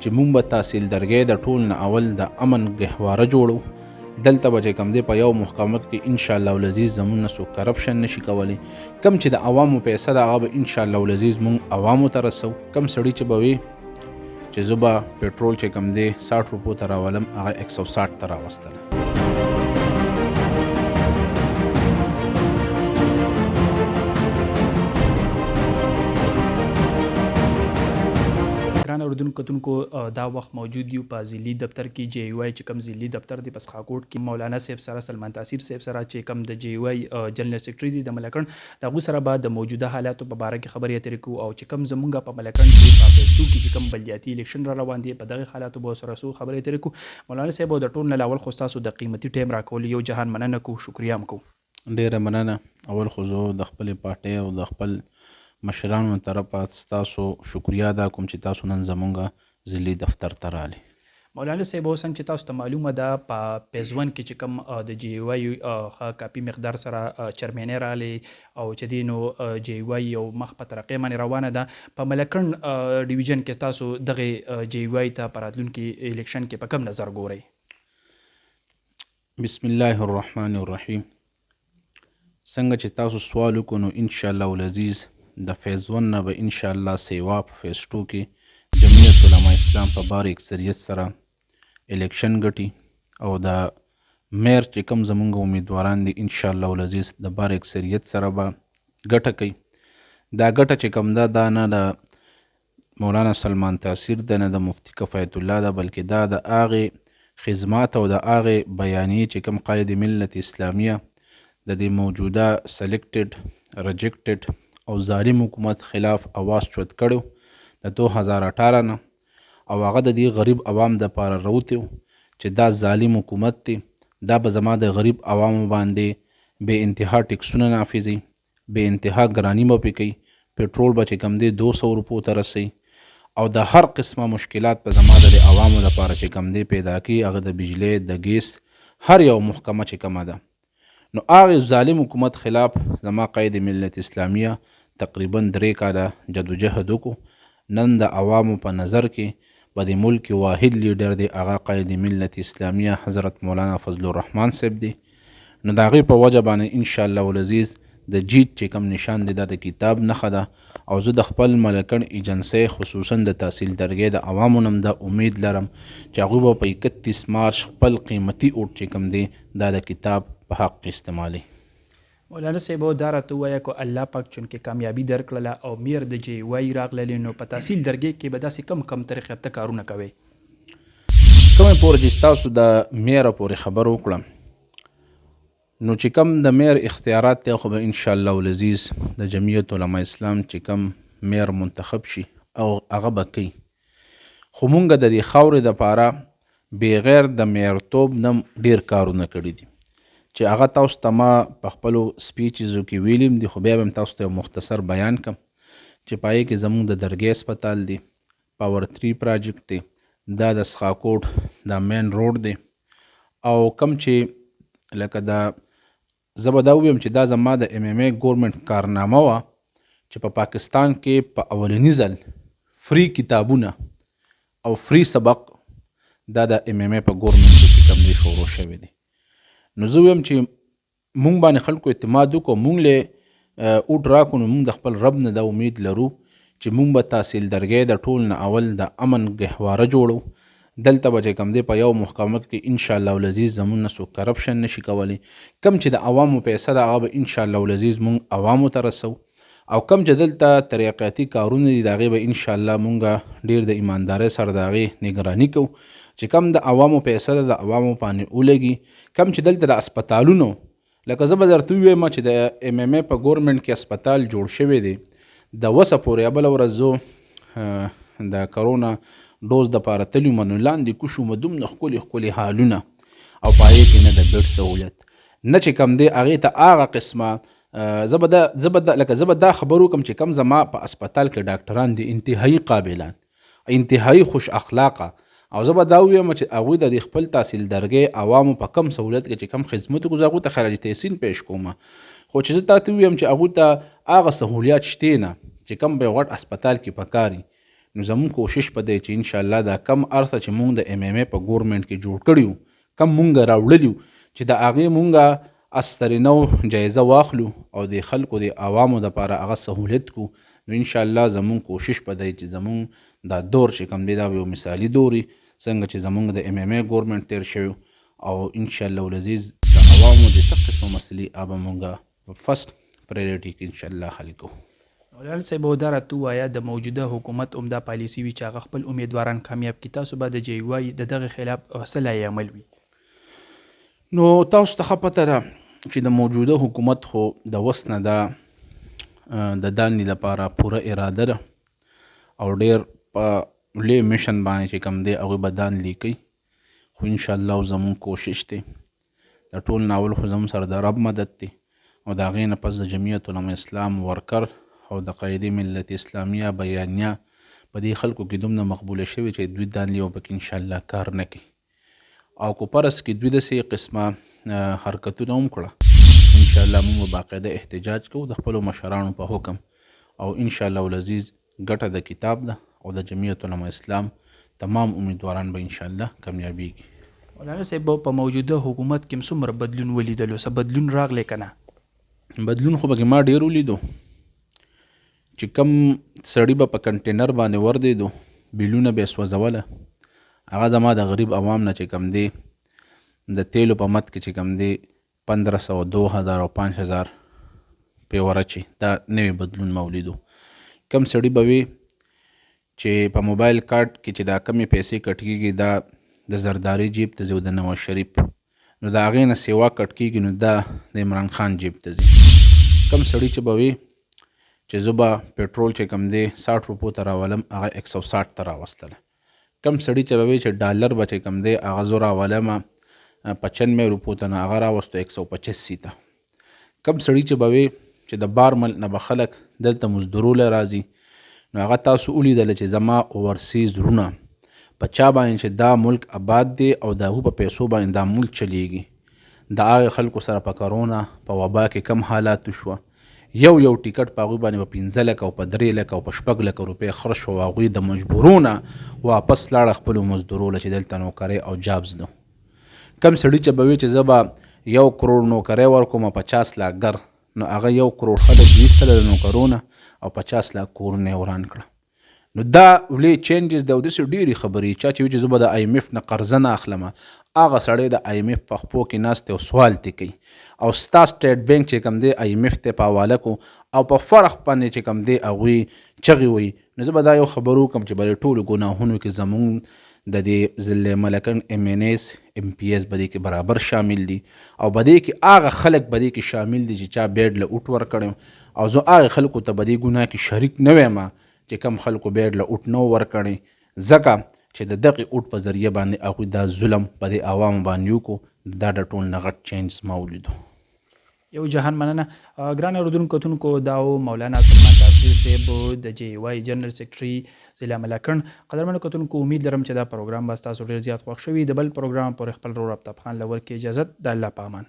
چې مونږ به تحصیلدرګۍ د ټول نه اول د امن ګهواره جوړو. دلته به چې کوم دی په یو محکمه کې انشاءالله العزیز زمونږ نه څوک کرپشن نشي کولی. کم چې د عوامو پیسه ده هغه به انشاءالله العزیز مونږ عوامو ته رسو. کم سړي چې به وي چې زه به پټرول چې کوم دی 60 روپو ته راولم هغه 160 ته راوستله. ګران اردوونکو کتونکو دا وخت موجود یو په ضلعي دفتر کې جی واي چې کوم ضلعي دفتر دی په سخاکوټ کې مولانا صاحب سره سلمان تاثیر صاحب سره چې کوم د جی واي جنرال سیکرټري دی د ملکن د هغوی سره به د موجوده حالاتو په باره کې خبرې اترې کوو او چې کوم زمونږ په ملکن کې په پښتو کې چې کوم بلدیاتي الیکشن را روان دی په دغه حالاتو به سره سو خبرې اترې کوو. مولانا صاحب د ټول نه اول خو تاسو د قیمتي ټایم راکول یو جهان مننه کوو، شکریا هم کوو. ډیره مننه. اول خو زه د خپلې پارټۍ او د خپل مشرانو طرفه ستاسو شکریا ادا کوم چې تاسو نن زمونږ ضلعي دفتر ته راغلي. مولانا صاحب اوس څنګه چې تاسو ته معلومه ده په پیز 1 کې چې کوم د جی واي کاپي مقدار سره چرمنې راغلی او چې دی نو جی واي یو مخ په ترقۍ باندې روانه ده. په ملکن ډیویژن کې تاسو دغه جی واي ته په راتلونکي الیکشن کې په کوم نظر ګورئ؟ بسم الله الرحمن الرحیم. څنګه چې تاسو سوال وکړو نو انشاءالله العزیز د فیز 1 نه به انشاءالله سیوا په فیز 2 کې جمعیت علماء اسلام په بار اکثریت سره الیکشن ګټي او د میر چې کوم زمونږ امیدواران دي انشاءالله العزیز د بار اکثریت سره به ګټه کوي. دا ګټه چې کوم ده دا نه د مولانا سلمان تاثیر ده نه د مفتی کفایت الله ده، بلکې دا د هغې خدمات او د هغې بیانیې چې کوم قائد ملت اسلامیه د دې موجوده سلیکټډ رجیکټډ او ظالم حکومت خلاف اواز چوت کړو د 2018 نه او هغه د دې غریب عوام د پاره راوتی چې دا ظالم حکومت دی دا به زما د غریب عوامو باندې بے انتها ټیکسونه نافذي، بے انتها ګرانی به پې کوي، پټرول به چې کم دی 200 روپو ته رسي او د هر قسمه مشکلات په زما د عوامو لپاره چې کم دی پیدا کوي. هغه د بجلی د ګیس هر یو محکمه چې کومه ده نو هغه ظالم حکومت خلاف زما قائد ملت اسلامیه تقریبا 3 کاله جدوجهد وکړو. نن د عوامو په نظر کې به د ملک واحد لیډر دی هغه قائد ملت اسلامیه حضرت مولانا فضل الرحمن صاحب دی. نو د هغې په وجه باندې انشاءالله العزیز د جیت چې کوم نشان دی دا د کتاب نښه ده او زه د خپل ملکن ایجنسی خصوصا د تحصیلدرګۍ د عوامو نم دا امید لرم چې هغوی به په 31 مارچ خپل قیمتي اوټ چې کوم دی دا د کتاب په حق استعمالي. مولانا صاحب دا راته ووایه که الله پاک چونکې کامیابي درکړله او میر د جی واي راغللی نو په تحصیل درګۍ کې به داسې کم طریقې ته کارونه کوئ؟ کومې پورې چې ستاسو د میره پورې خبر وکړم نو چې کم د میر اختیارات دی خو به انشاءالله العزیز د جمعیت علماء اسلام چې کم میر منتخب شي او هغه به کوي. خو مونږ د دې خاورې دپاره بغیر د میرتوب نه ډېر کارونه کړي دي چې هغه تاسو ته ما په خپلو سپیچزو کې ویلیم دي، خو بیا به تاسو ته مختصر بیان کم چې پای کې زموږ د درګۍ هسپتال دی، پاور 3 پراجیکټ دی، دا د سخاکوټ دا مین روډ دی او کم چې لکه دا زه به دا وویم چې دا زما د ایم ایم ای ګورنمنټ کارنامه وه چې په پاکستان کې په اولني ځل فری کتابونه او فری سبق دا د ایم ایم ای په ګورنمنټ کې کوم دی شروع شوی دی. نو زه ویم چې مونږ باندې خلکو اعتماد وکړو، مونږ له اوټ راکړو نو مونږ د خپل رب نه دا امید لرو چې مونږ به تحصیلدرګۍ د ټول نه اول د امن ګهواره جوړو. دلته به چې کوم دی په یو محکمه کې انشاءالله العزیز زمونږ نه څوک کرپشن نشي کولی. کم چې د عوامو پیسه ده هغه به انشاءالله العزیز مونږ عوامو ته رسو او کم چې دلته ترقیاتي کارونه دي د هغې به انشاءالله مونږ ډېر د ایماندارۍ سره د هغې نګراني کوو چې کم د عوامو پیسه ده د عوامو باندې ولګي. کم چې دلته د اسپتالونو لکه زه به درته ووایم چې د ایم ایم ای په ګورنمنټ کې اسپتال جوړ شوی دی د وسه پورې بله ورځ زه د کرونا ډوز دپاره تلي وم نو لاندې کوشو مه دومره ښکلي ښکلي حالونه او په هغې کې نه د بیډ سهولت نه چې کم دی هغې ته هغه قسمه زه به دا خبر وکړم چې کم زما په اسپتال کې ډاکټران دي انتهایی قابلان انتهایی خوش اخلاقه او زه به دا ووایم چې هغوی د خپل تحصیلدرګۍ عوامو په کم سهولت کې چې کم خدمت وکړو زه هغوی ته خراج تحسین پیش کوم. خو چې زه تا ته ووایم چې هغوی ته هغه سهولیات شتې نه چې کم به یې غټ اسپتال کې پکار وي نو زمونږ کوشش په دی چې انشاءالله دا کم ارڅه چې مونږ د MMA په ګورنمنټ کې جوړ کړي کم مونږ راوړلي چې د هغې مونږ استرینو جایزه واخلو او د خلکو د عوامو دپاره هغه سهولیت کو نو انشاءالله زمونږ کوشش په دی چې زمونږ دا دور چې کوم دی دا یو مثالي دوري څنګه چې زمونږ د MMA ګورنمنټ تیر شوی او انشاءالله العزیز د عوامو د څه قسمه مسلې هغه به مونږ په فرست پرایورټي کې انشاءالله حل کوو. مولانا صاحب دا راته ووایه د موجوده حکومت عمده پالیسي وي چې هغه خپل امیدواران کامیاب کړي، تاسو به د JY د دغه خلاف څه لایې عمل وي؟ نو تاسو ته ښه پته ده چې د موجوده حکومت خو د وس نه دا د دانې لپاره پوره اراده ده او ډېر په لوی میشن باندې چې کوم دی هغوی به دانې لیکي، خو انشاءالله زمونږ کوشش دی د ټول ناول خو زموږ سره د رب مدد دی او د هغې نه پس د جمعیت علما اسلام ورکر او د قاعدې ملت اسلامیه بیانیه په دې خلکو کې دومره مقبوله شوې چې دوی دانې او پکې انشاءالله کار نه کوي او کو پرس کې دوی داسې قسمه حرکتونه هم کړه انشاءالله موږ باقاعده احتجاج کوو د خپلو مشرانو په حکم او انشاءالله العزیز ګټه د کتاب ده او د جمعیت علما اسلام تمام امیدواران به انشاءالله کامیابیږي. مولانا صاحب په موجوده حکومت کې څومره بدلون ولیدلو؟ څه بدلون راغلی که نه؟ بدلون خو پکې ما ډېر ولیدو چې کم سړي به په کنټینر باندې وردېدو بیلونه به یې سوځوله هغه زما د غریب عوام نه چې کم دی د تیلو په مد کې چې کم دی 1500 2000 او 5000 پې ورچي دا نوی بدلون ما ولیدو. کم سړي به وي چې په موبایل کارت کې چې دا کمې پیسې کټ کېږي دا د زرداري جیب ته ځي او د نواز شریف نو د هغې نه سیوا کټ کېږي نو دا د عمران خان جیب ته ځي. کم سړي چې به وي چې زه به پټرول چې کم دی 60 روپو ته راولم هغه 160 ته راوستله. کم سړي چې به وي چې ډالر به چې کم دی هغه زه راولم 95 روپو ته نه هغه راوستو 185 ته. کم سړي چې به وي چې د بارمل نه به خلک دلته مزدوروله راځي نو هغه تاسو ولیدله چې زما اوورسیز رونه په چا باندې چې دا ملک آباد دی او د هغو په پیسو باندې دا ملک چلیږي د هغې خلکو سره په کرونا په وبا کې کم حالات شوه یو ټیکټ په هغوی باندې په 15 لکه او په 3 لکه او په 6 لکه روپۍ خرڅ شو او هغوی د مجبورونه واپس لاړه خپلو مزدوروله چې دلته نوکرۍ او جابز نه. کم سړي چې به وي چې زه به 1 کروڑ نوکرۍ ورکوم 50 لاک ګر نو هغه 1 کروڑ خلک ویستله د نوکرونه او 50 لاک کورونه یې وران کړه. نو دا ولې چینجز دی او داسې ډېرې خبرې چا چې وي چې زه به د IMF نه قرضه نه اخلم هغه سړی د IMF په خپو کې ناست دی او سوال ترې کوي او ستا سټیټ بینک چې کوم دی IMF ته په حواله کو او په فرق باندې چې کوم دی هغوی چغې وایي نو زه به دا یو خبر وکړم چې بلې ټولو ګناهونو کې زمونږ د دې ضلع ملکن MNAs MPS به دې کې برابر شامل دي او به دې کې هغه خلک به دې کې شامل دي چې چا بیډ له اوټ ورکړی او زه هغې خلکو ته به دې ګناه کې شریک نه ویم چې کم خلکو بیډ له اوټ نه ورکړی ځکه چې د دغې اوټ په ذریعه باندې هغوی دا ظلم په دې عوامو باندې وکړو دا د ټول نه غټ چینجز ما ولیدو. یو جهان مننه. ګران اورېدونکو کتونکو دا مولانا سلمان تاثیر صاحب د JY جنرال سیکرټري ضلع ملکن. قدرمنو کتونکو امید لرم چې دا پروګرام به ستاسو ډېر زیات خوښ شوي. د بل پروګرام پورې خپل ورور افتا خان له ورکې اجازت د الله په امان.